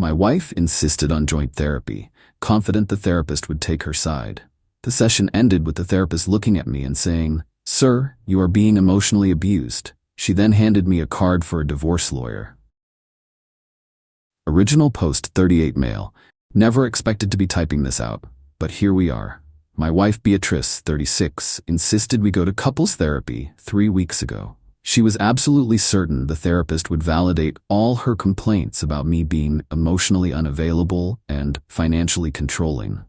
My wife insisted on joint therapy, confident the therapist would take her side. The session ended with the therapist looking at me and saying, "Sir, you are being emotionally abused." She then handed me a card for a divorce lawyer. Original post 38 male. Never expected to be typing this out, but here we are. My wife Beatrice, 36, insisted we go to couples therapy 3 weeks ago. She was absolutely certain the therapist would validate all her complaints about me being emotionally unavailable and financially controlling.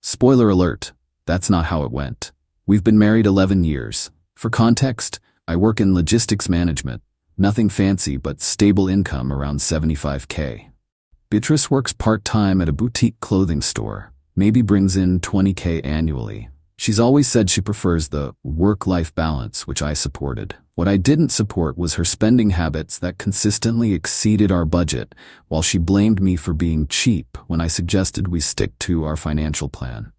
Spoiler alert, that's not how it went. We've been married 11 years. For context, I work in logistics management. Nothing fancy but stable income around $75K. Beatrice works part-time at a boutique clothing store, maybe brings in $20K annually. She's always said she prefers the work-life balance, which I supported. What I didn't support was her spending habits that consistently exceeded our budget, while she blamed me for being cheap when I suggested we stick to our financial plan.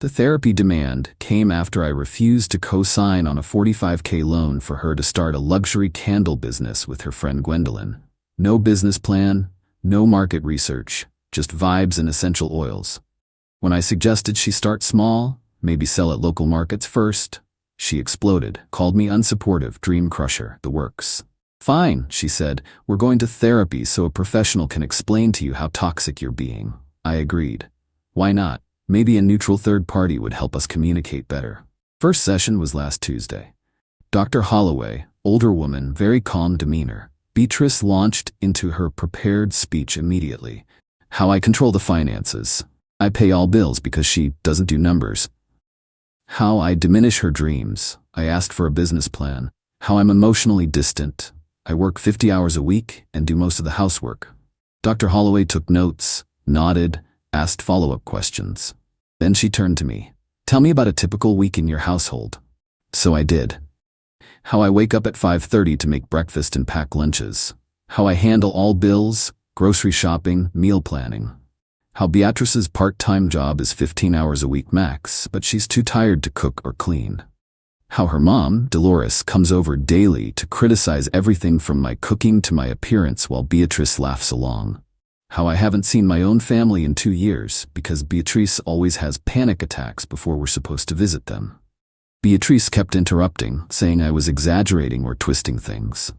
The therapy demand came after I refused to co-sign on a $45K loan for her to start a luxury candle business with her friend Gwendolyn. No business plan, no market research, just vibes and essential oils. When I suggested she start small, maybe sell at local markets first, she exploded, called me unsupportive, dream crusher, the works. "Fine," she said, "we're going to therapy so a professional can explain to you how toxic you're being." I agreed. Why not? Maybe a neutral third party would help us communicate better. First session was last Tuesday. Dr. Holloway, older woman, very calm demeanor. Beatrice launched into her prepared speech immediately. How I control the finances. I pay all bills because she doesn't do numbers. How I diminish her dreams. I asked for a business plan. How I'm emotionally distant. I work 50 hours a week and do most of the housework. Dr. Holloway took notes, nodded, asked follow-up questions. Then she turned to me. "Tell me about a typical week in your household." So I did. How I wake up at 5:30 to make breakfast and pack lunches. How I handle all bills, grocery shopping, meal planning. How Beatrice's part-time job is 15 hours a week max, but she's too tired to cook or clean. How her mom, Dolores, comes over daily to criticize everything from my cooking to my appearance while Beatrice laughs along. How I haven't seen my own family in 2 years because Beatrice always has panic attacks before we're supposed to visit them. Beatrice kept interrupting, saying I was exaggerating or twisting things.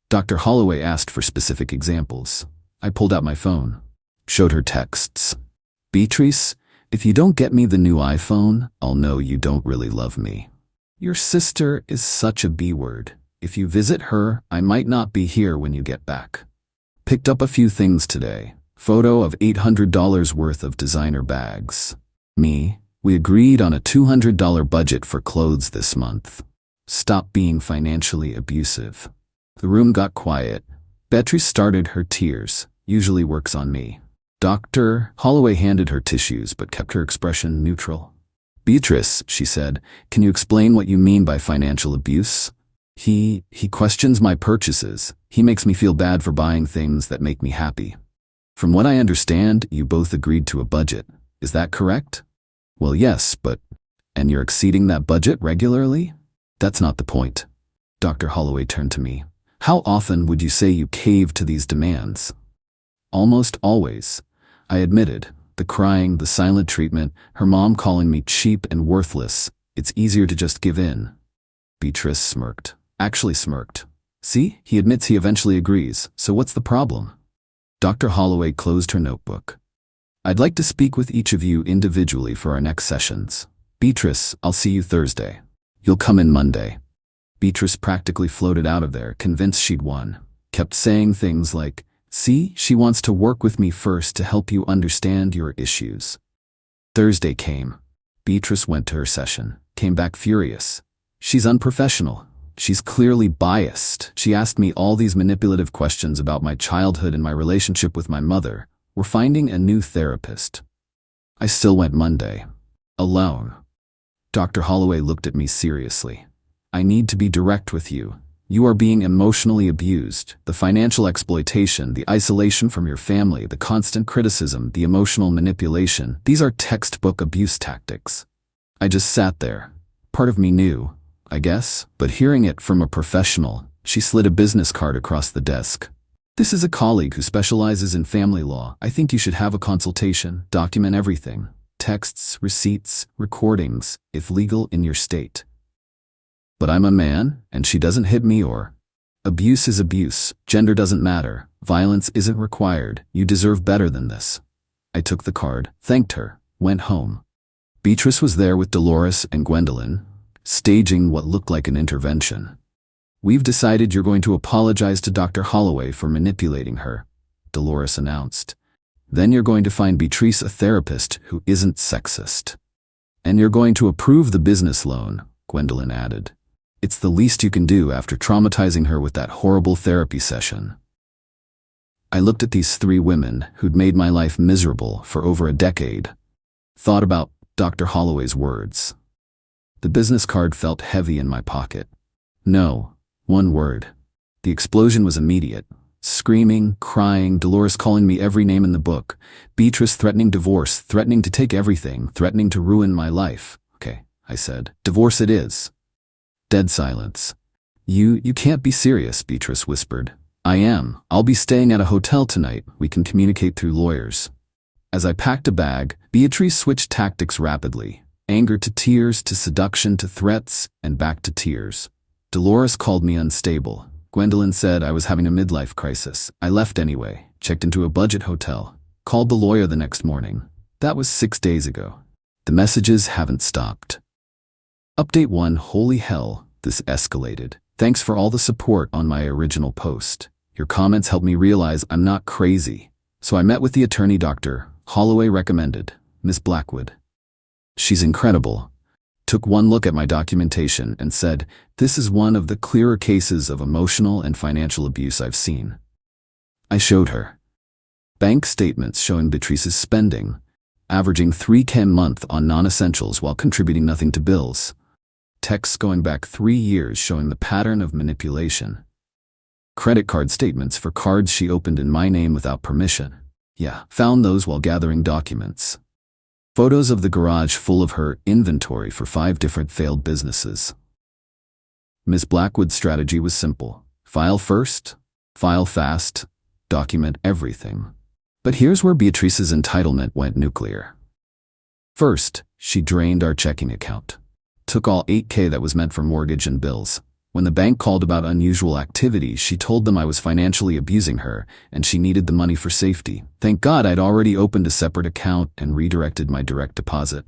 Dr. Holloway asked for specific examples. I pulled out my phone, showed her texts. "Beatrice, if you don't get me the new iPhone, I'll know you don't really love me. Your sister is such a B-word. If you visit her, I might not be here when you get back. Picked up a few things today. Photo of $800 worth of designer bags. Me, we agreed on a $200 budget for clothes this month. Stop being financially abusive." The room got quiet. Beatrice started her tears. Usually works on me. Dr. Holloway handed her tissues but kept her expression neutral. "Beatrice," she said, "can you explain what you mean by financial abuse? He questions my purchases. He makes me feel bad for buying things that make me happy. From what I understand, you both agreed to a budget. Is that correct?" "Well, yes, and you're exceeding that budget regularly?" "That's not the point." Dr. Holloway turned to me. "How often would you say you cave to these demands?" "Almost always," I admitted. The crying, the silent treatment, her mom calling me cheap and worthless. It's easier to just give in. Beatrice smirked. Actually smirked. "See, he admits he eventually agrees, so what's the problem?" Dr. Holloway closed her notebook. "I'd like to speak with each of you individually for our next sessions. Beatrice, I'll see you Thursday. You'll come in Monday." Beatrice practically floated out of there, convinced she'd won. Kept saying things like, "See, she wants to work with me first to help you understand your issues." Thursday came. Beatrice went to her session, came back furious. She's unprofessional. She's clearly biased. She asked me all these manipulative questions about my childhood and my relationship with my mother. We're finding a new therapist. I still went Monday. Alone. Dr. Holloway looked at me seriously. "I need to be direct with you. You are being emotionally abused. The financial exploitation, the isolation from your family, the constant criticism, the emotional manipulation. These are textbook abuse tactics." I just sat there. Part of me knew, I guess, but hearing it from a professional, she slid a business card across the desk. This is a colleague who specializes in family law. I think you should have a consultation. Document everything. Texts, receipts, recordings, if legal in your state. But I'm a man, and she doesn't hit me or... Abuse is abuse. Gender doesn't matter. Violence isn't required. You deserve better than this. I took the card, thanked her, went home. Beatrice was there with Dolores and Gwendolyn, staging what looked like an intervention. We've decided you're going to apologize to Dr. Holloway for manipulating her, Dolores announced. Then you're going to find Beatrice a therapist who isn't sexist. And you're going to approve the business loan, Gwendolyn added. It's the least you can do after traumatizing her with that horrible therapy session. I looked at these three women who'd made my life miserable for over a decade. Thought about Dr. Holloway's words. The business card felt heavy in my pocket. No, one word. The explosion was immediate. Screaming, crying, Dolores calling me every name in the book, Beatrice threatening divorce, threatening to take everything, threatening to ruin my life. Okay, I said. Divorce it is. Dead silence. You can't be serious, Beatrice whispered. I am. I'll be staying at a hotel tonight. We can communicate through lawyers. As I packed a bag, Beatrice switched tactics rapidly. Anger to tears, to seduction, to threats, and back to tears. Dolores called me unstable. Gwendolyn said I was having a midlife crisis. I left anyway, checked into a budget hotel, called the lawyer the next morning. That was 6 days ago. The messages haven't stopped. Update 1. Holy hell, this escalated. Thanks for all the support on my original post. Your comments helped me realize I'm not crazy. So I met with the attorney Dr. Holloway recommended, Miss Blackwood. She's incredible. Took one look at my documentation and said, this is one of the clearer cases of emotional and financial abuse I've seen. I showed her bank statements showing Beatrice's spending, averaging $3,000 a month on non-essentials while contributing nothing to bills. Texts going back 3 years showing the pattern of manipulation. Credit card statements for cards she opened in my name without permission. Yeah, found those while gathering documents. Photos of the garage full of her inventory for 5 different failed businesses. Ms. Blackwood's strategy was simple. File first, file fast, document everything. But here's where Beatrice's entitlement went nuclear. First, she drained our checking account. Took all $8,000 that was meant for mortgage and bills. When the bank called about unusual activity, she told them I was financially abusing her and she needed the money for safety. Thank God I'd already opened a separate account and redirected my direct deposit.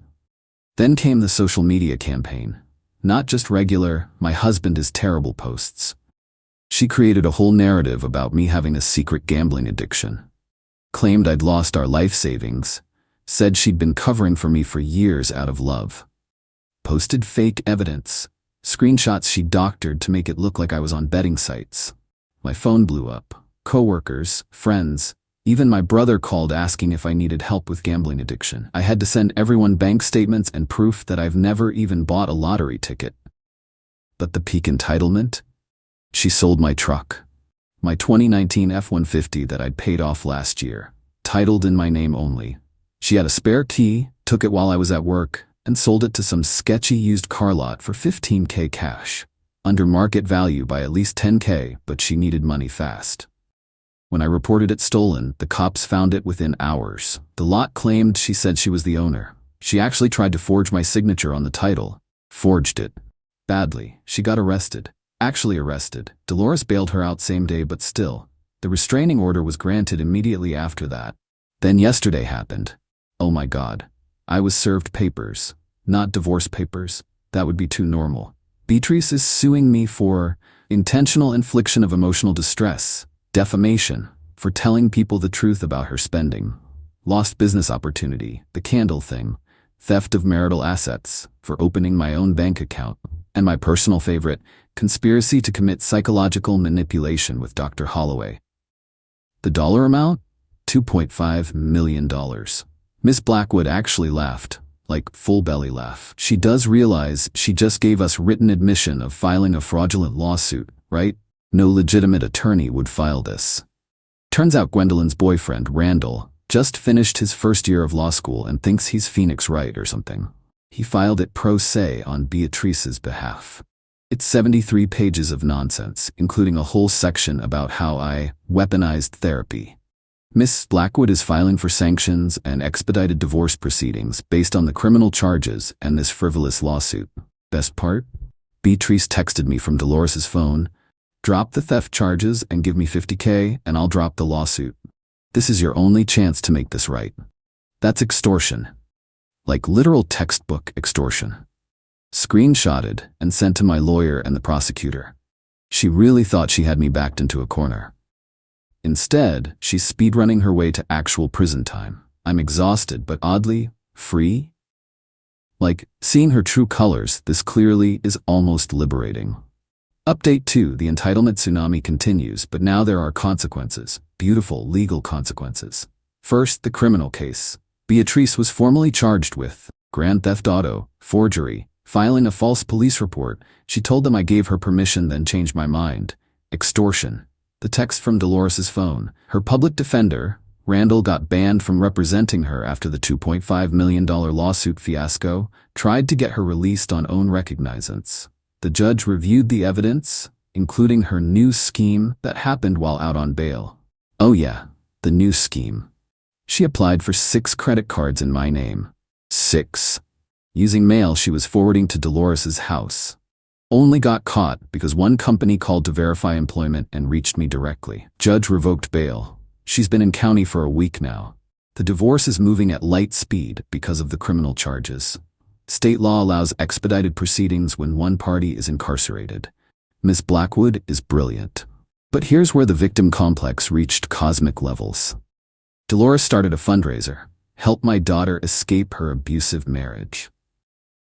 Then came the social media campaign. Not just regular, my husband is terrible posts. She created a whole narrative about me having a secret gambling addiction. Claimed I'd lost our life savings. Said she'd been covering for me for years out of love. Posted fake evidence. Screenshots she doctored to make it look like I was on betting sites. My phone blew up. Coworkers, friends, even my brother called asking if I needed help with gambling addiction. I had to send everyone bank statements and proof that I've never even bought a lottery ticket. But the peak entitlement? She sold my truck. My 2019 F-150 that I'd paid off last year. Titled in my name only. She had a spare key, took it while I was at work, and sold it to some sketchy used car lot for $15,000 cash. Under market value by at least $10,000, but she needed money fast. When I reported it stolen, the cops found it within hours. The lot claimed she said she was the owner. She actually tried to forge my signature on the title. Forged it. Badly. She got arrested. Actually arrested. Dolores bailed her out same day, but still. The restraining order was granted immediately after that. Then yesterday happened. Oh my God. I was served papers. Not divorce papers. That would be too normal. Beatrice is suing me for intentional infliction of emotional distress, defamation, for telling people the truth about her spending, lost business opportunity, the candle thing, theft of marital assets, for opening my own bank account, and my personal favorite, conspiracy to commit psychological manipulation with Dr. Holloway. The dollar amount? $2.5 million. Miss Blackwood actually laughed, like full belly laugh. She does realize she just gave us written admission of filing a fraudulent lawsuit, right? No legitimate attorney would file this. Turns out Gwendolyn's boyfriend, Randall, just finished his first year of law school and thinks he's Phoenix Wright or something. He filed it pro se on Beatrice's behalf. It's 73 pages of nonsense, including a whole section about how I weaponized therapy. Miss Blackwood is filing for sanctions and expedited divorce proceedings based on the criminal charges and this frivolous lawsuit. Best part? Beatrice texted me from Dolores's phone, "Drop the theft charges and give me $50K and I'll drop the lawsuit. This is your only chance to make this right." That's extortion. Like literal textbook extortion. Screenshotted and sent to my lawyer and the prosecutor. She really thought she had me backed into a corner. Instead, she's speedrunning her way to actual prison time. I'm exhausted, but oddly, free? Like, seeing her true colors, this clearly is almost liberating. Update 2, the entitlement tsunami continues, but now there are consequences. Beautiful legal consequences. First, the criminal case. Beatrice was formally charged with grand theft auto, forgery, filing a false police report. She told them I gave her permission, then changed my mind. Extortion. The text from Dolores's phone. Her public defender, Randall, got banned from representing her after the $2.5 million lawsuit fiasco, tried to get her released on own recognizance. The judge reviewed the evidence, including her new scheme that happened while out on bail. Oh yeah, the new scheme. She applied for 6 credit cards in my name. 6. Using mail she was forwarding to Dolores's house. Only got caught because one company called to verify employment and reached me directly. Judge revoked bail. She's been in county for a week now. The divorce is moving at light speed because of the criminal charges. State law allows expedited proceedings when one party is incarcerated. Miss Blackwood is brilliant. But here's where the victim complex reached cosmic levels. Dolores started a fundraiser, "Help my daughter escape her abusive marriage."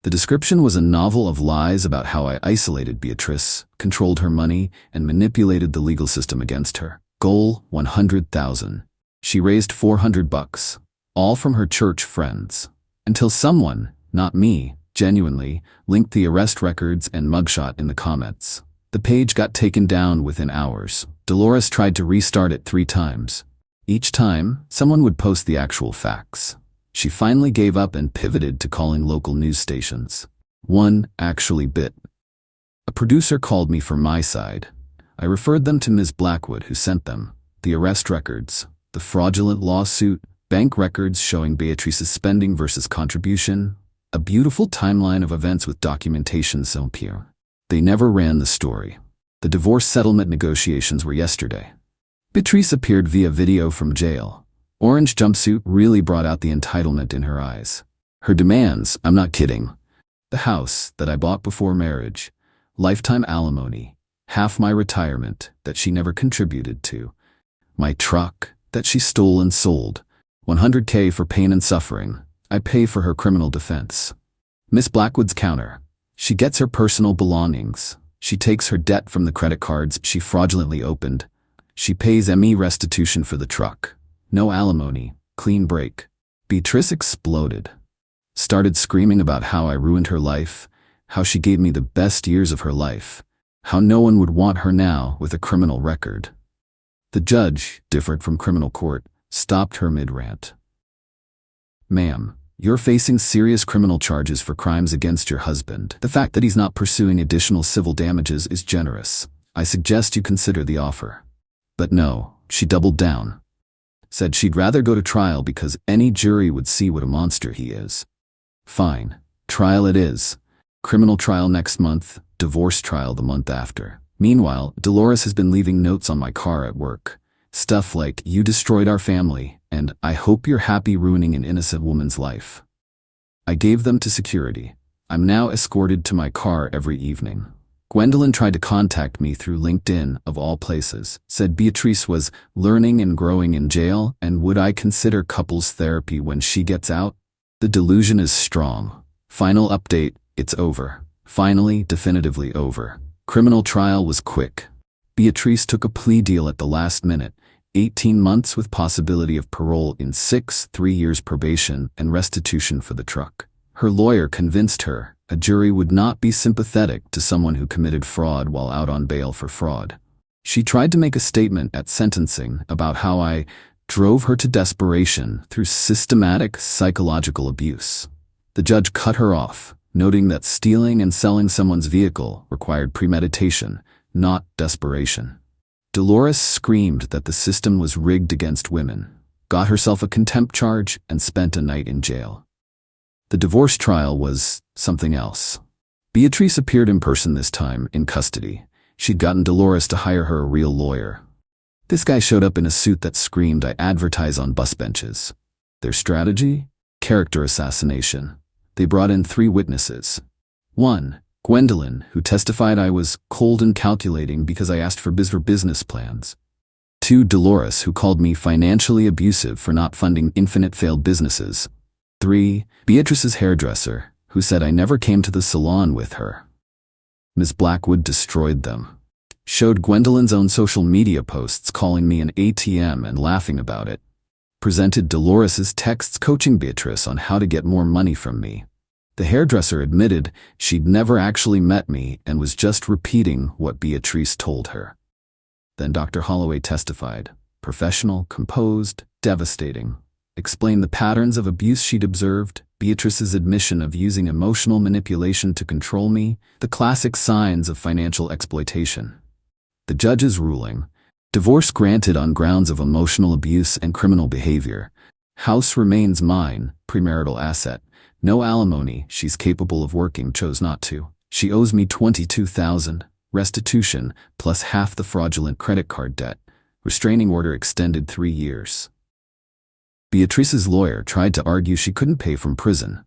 The description was a novel of lies about how I isolated Beatrice, controlled her money, and manipulated the legal system against her. Goal, $100,000. She raised $400, all from her church friends. Until someone, not me, genuinely, linked the arrest records and mugshot in the comments. The page got taken down within hours. Dolores tried to restart it 3 times. Each time, someone would post the actual facts. She finally gave up and pivoted to calling local news stations. One actually bit. A producer called me for my side. I referred them to Ms. Blackwood, who sent them. The arrest records, the fraudulent lawsuit, bank records showing Beatrice's spending versus contribution, a beautiful timeline of events with documentation so pure. They never ran the story. The divorce settlement negotiations were yesterday. Beatrice appeared via video from jail. Orange jumpsuit really brought out the entitlement in her eyes. Her demands, I'm not kidding. The house that I bought before marriage, lifetime alimony, half my retirement that she never contributed to, my truck that she stole and sold, $100K for pain and suffering. I pay for her criminal defense. Miss Blackwood's counter. She gets her personal belongings. She takes her debt from the credit cards she fraudulently opened. She pays ME restitution for the truck. No alimony, clean break. Beatrice exploded. Started screaming about how I ruined her life, how she gave me the best years of her life, how no one would want her now with a criminal record. The judge, different from criminal court, stopped her mid-rant. "Ma'am, you're facing serious criminal charges for crimes against your husband. The fact that he's not pursuing additional civil damages is generous. I suggest you consider the offer." But no, she doubled down. Said she'd rather go to trial because any jury would see what a monster he is. Fine, trial it is. Criminal trial next month, divorce trial the month after. Meanwhile, Dolores has been leaving notes on my car at work. Stuff like, "You destroyed our family," and "I hope you're happy ruining an innocent woman's life." I gave them to security. I'm now escorted to my car every evening. Gwendolyn tried to contact me through LinkedIn, of all places, said Beatrice was learning and growing in jail, and would I consider couples therapy when she gets out? The delusion is strong. Final update, it's over. Finally, definitively over. Criminal trial was quick. Beatrice took a plea deal at the last minute, 18 months with possibility of parole in 6, 3 years probation, and restitution for the truck. Her lawyer convinced her a jury would not be sympathetic to someone who committed fraud while out on bail for fraud. She tried to make a statement at sentencing about how I drove her to desperation through systematic psychological abuse. The judge cut her off. noting that stealing and selling someone's vehicle required premeditation, not desperation. Dolores screamed that the system was rigged against women, got herself a contempt charge, and spent a night in jail. The divorce trial was something else. Beatrice appeared in person this time, in custody. She'd gotten Dolores to hire her a real lawyer. This guy showed up in a suit that screamed, "I advertise on bus benches." Their strategy? Character assassination. They brought in 3 witnesses. 1. Gwendolyn, who testified I was cold and calculating because I asked for business plans. 2. Dolores, who called me financially abusive for not funding infinite failed businesses. 3. Beatrice's hairdresser, who said I never came to the salon with her. Ms. Blackwood destroyed them. Showed Gwendolyn's own social media posts calling me an ATM and laughing about it. Presented Dolores's texts coaching Beatrice on how to get more money from me. The hairdresser admitted she'd never actually met me and was just repeating what Beatrice told her. Then Dr. Holloway testified, professional, composed, devastating. Explained the patterns of abuse she'd observed, Beatrice's admission of using emotional manipulation to control me, the classic signs of financial exploitation. The judge's ruling: divorce granted on grounds of emotional abuse and criminal behavior. House remains mine, premarital asset. No alimony, she's capable of working, chose not to. She owes me $22,000, restitution, plus half the fraudulent credit card debt. Restraining order extended 3 years. Beatrice's lawyer tried to argue she couldn't pay from prison.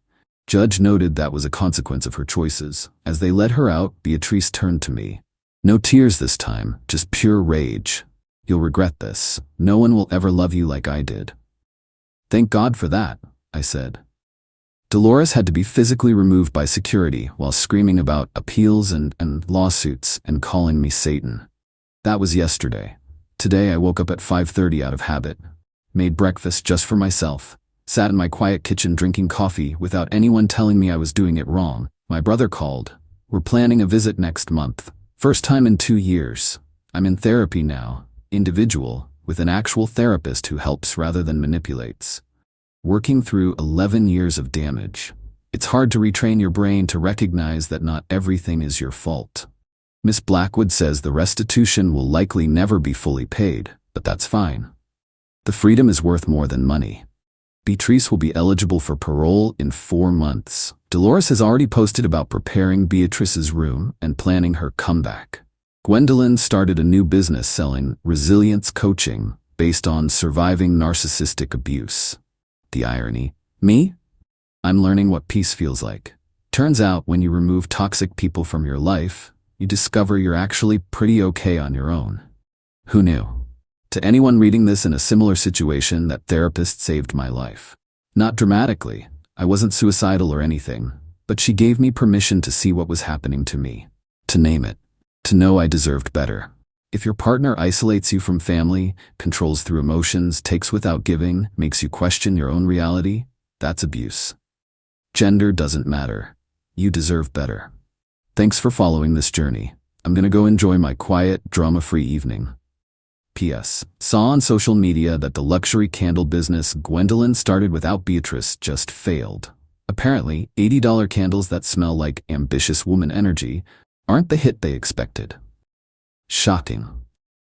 Judge noted that was a consequence of her choices. As they let her out, Beatrice turned to me. No tears this time, just pure rage. You'll regret this. No one will ever love you like I did. Thank God for that, I said. Dolores had to be physically removed by security while screaming about appeals and lawsuits and calling me Satan. That was yesterday. Today I woke up at 5:30 out of habit. Made breakfast just for myself. Sat in my quiet kitchen drinking coffee without anyone telling me I was doing it wrong. My brother called. We're planning a visit next month. First time in 2 years. I'm in therapy now, individual, with an actual therapist who helps rather than manipulates. Working through 11 years of damage. It's hard to retrain your brain to recognize that not everything is your fault. Miss Blackwood says the restitution will likely never be fully paid, but that's fine. The freedom is worth more than money. Beatrice will be eligible for parole in 4 months. Dolores has already posted about preparing Beatrice's room and planning her comeback. Gwendolyn started a new business selling resilience coaching based on surviving narcissistic abuse. The irony. Me? I'm learning what peace feels like. Turns out when you remove toxic people from your life, you discover you're actually pretty okay on your own. Who knew? To anyone reading this in a similar situation, that therapist saved my life. Not dramatically. I wasn't suicidal or anything, but she gave me permission to see what was happening to me. To name it. To know I deserved better. If your partner isolates you from family, controls through emotions, takes without giving, makes you question your own reality, that's abuse. Gender doesn't matter. You deserve better. Thanks for following this journey. I'm gonna go enjoy my quiet, drama-free evening. P.S. Saw on social media that the luxury candle business Gwendolyn started without Beatrice just failed. Apparently, $80 candles that smell like ambitious woman energy aren't the hit they expected. Shocking.